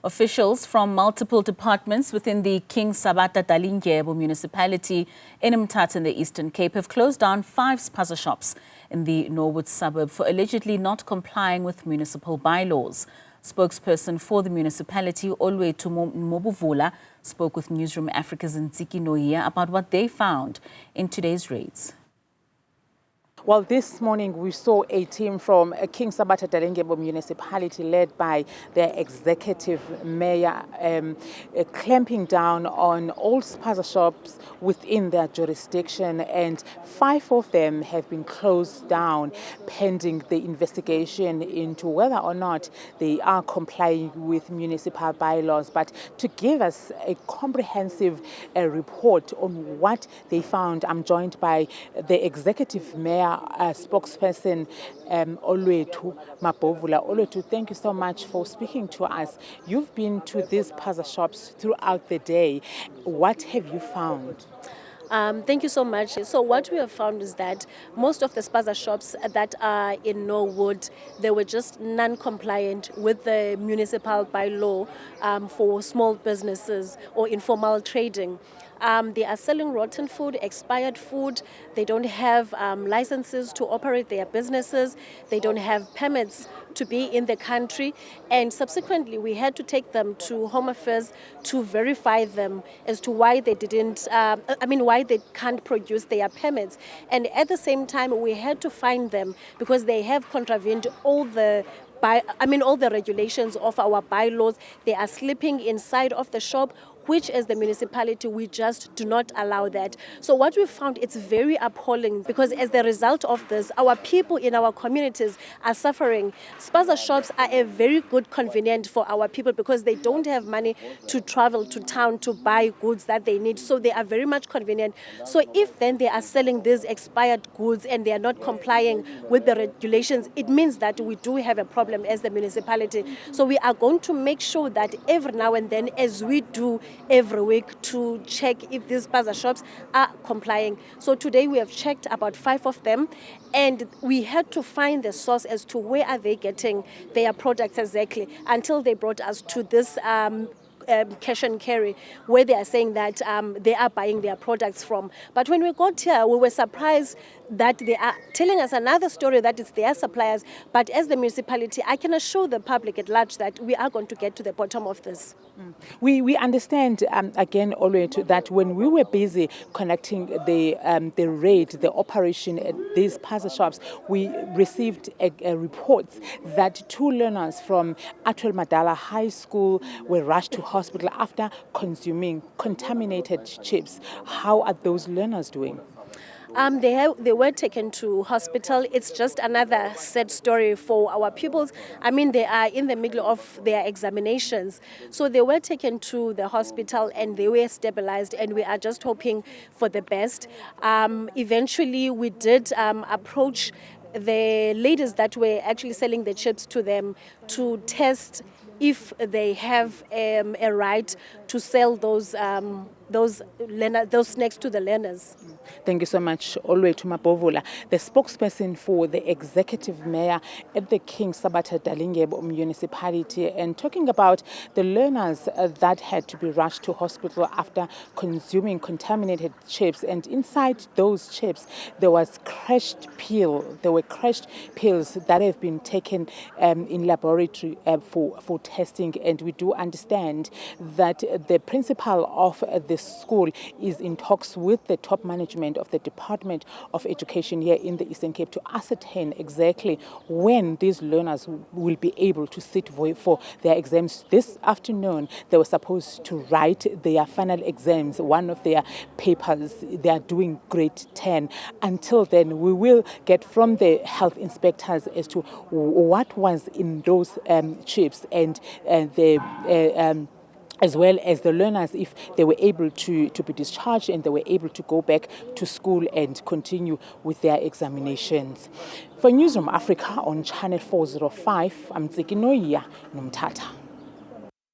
Officials from multiple departments within the King Sabata Dalindyebo Municipality in Mthatha in the Eastern Cape have closed down 5 spaza shops in the Norwood suburb for allegedly not complying with municipal bylaws. Spokesperson for the municipality, Olwethu Mabovula, spoke with Newzroom Afrika's Ntsiki Nohiya about what they found in today's raids. Well, this morning we saw a team from King Sabata Dalindyebo Municipality led by their executive mayor clamping down on all spaza shops within their jurisdiction, and 5 of them have been closed down pending the investigation into whether or not they are complying with municipal bylaws. But to give us a comprehensive report on what they found, I'm joined by the executive mayor, spokesperson Olwethu Mabovula. Olwethu, thank you so much for speaking to us. You've been to these spaza shops throughout the day. What have you found? Thank you so much. So what we have found is that most of the spaza shops that are in Norwood, they were just non-compliant with the municipal bylaw for small businesses or informal trading. They are selling rotten food, expired food. They don't have licenses to operate their businesses. They don't have permits to be in the country. And subsequently, we had to take them to Home Affairs to verify them as to why they didn't, why they can't produce their permits. And at the same time, we had to fine them because they have contravened all the regulations of our bylaws. They are sleeping inside of the shop, which as the municipality, we just do not allow that. So what we found, it's very appalling because as the result of this, our people in our communities are suffering. Spaza shops are a very good convenient for our people because they don't have money to travel to town to buy goods that they need. So they are very much convenient. So if then they are selling these expired goods and they are not complying with the regulations, it means that we do have a problem as the municipality. So we are going to make sure that every now and then, as we do every week, to check if these spaza shops are complying. So today we have checked about 5 of them, and we had to find the source as to where are they getting their products exactly until they brought us to this cash and carry, where they are saying that they are buying their products from. But when we got here, we were surprised that they are telling us another story that it's their suppliers. But as the municipality, I can assure the public at large that we are going to get to the bottom of this. We understand, again, Olwethu, that when we were busy conducting the raid, the operation at these spaza shops, we received a report that 2 learners from Olwethu Mabovula High School were rushed to hospital after consuming contaminated chips. How are those learners doing? They were taken to hospital. It's just another sad story for our pupils. They are in the middle of their examinations. So they were taken to the hospital and they were stabilized, and we are just hoping for the best. Eventually, we did approach the ladies that were actually selling the chips to them to test if they have a right to sell those snacks to the learners. Thank you so much, Olwethu Mabovula, the spokesperson for the executive mayor at the King Sabata Dalindyebo Municipality, and talking about the learners that had to be rushed to hospital after consuming contaminated chips. And inside those chips, there was crushed peel. There were crushed pills that have been taken in laboratory for testing. And we do understand that the principal of the school is in talks with the top management of the Department of Education here in the Eastern Cape to ascertain exactly when these learners will be able to sit for their exams. This afternoon, they were supposed to write their final exams, one of their papers. They are doing grade 10. Until then, we will get from the health inspectors as to what was in those chips and as well as the learners, if they were able to be discharged and they were able to go back to school and continue with their examinations. For Newzroom Afrika on Channel 405, I'm Ntsiki Nohiya, Mthatha.